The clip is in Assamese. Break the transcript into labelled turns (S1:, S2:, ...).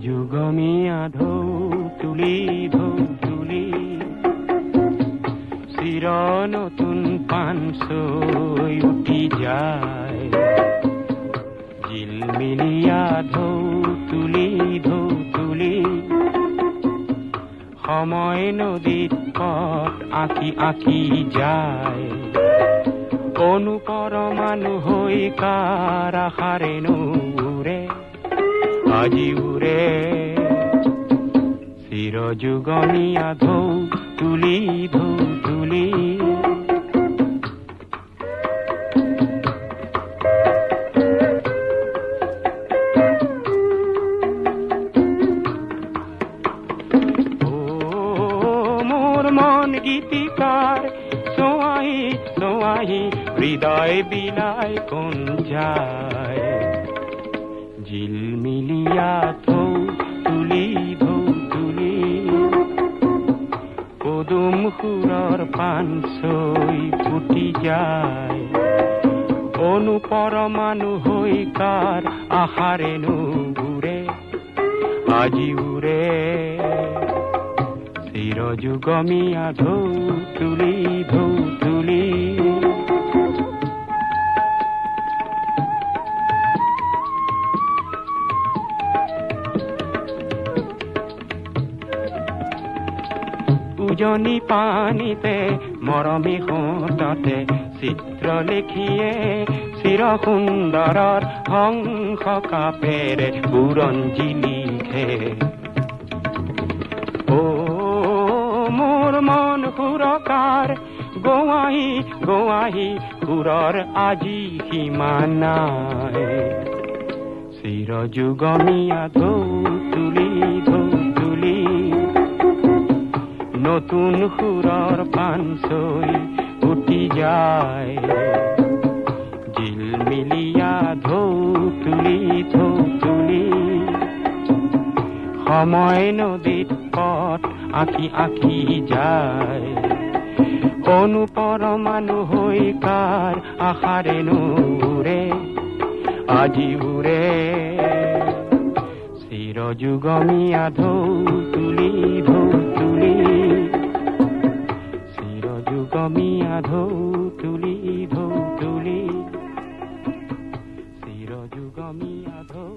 S1: যুগমীয়া ঢৌ তুলি চিৰ নতুন পান চৈ উঠি যায় জিলমিলিয়া ঢৌ তুলি সময় নদীত পথ আঁকি যায় অনুপৰমাণু হৈ কাৰ আশাৰেনো উৰে আজি উৰে চিৰযুগমীয়া ঢৌ তুলি মোৰ মন গীতিকাৰ চোৱাহি হৃদয় বিলাই কোন যায় জিলমিলিয়া ঢৌ তুলি পদুম সুৰৰ পান চৈ ফুটি যায় অনুপৰমাণু হৈ কাৰ আশাৰেনো উৰে আজি উৰে চিৰযুগমীয়া ঢৌ তুলি উজনি পানীতে মৰমী সোঁততে চিত্ৰ লিখিয়ে চিৰ সুন্দৰৰ হংস কাপেৰে বুৰঞ্জী লিখে মোৰ মন সুৰকাৰ গোৱাহি সুৰৰ আজি সীমা নাই চিৰযুগমীয়া ঢৌ তুলি নতুন সুৰৰ পান চৈ উঠি যায় জিলমিলিয়া ঢৌ তুলি সময় নদীত পথ আঁকি যায় অনুপৰমাণু হৈ কাৰ আশাৰেনো উৰে আজি উৰে চিৰযুগমীয়া ঢৌ তুলি চিৰযুগমীয়া ঢৌ তুলি চিৰযুগমীয়া ঢৌ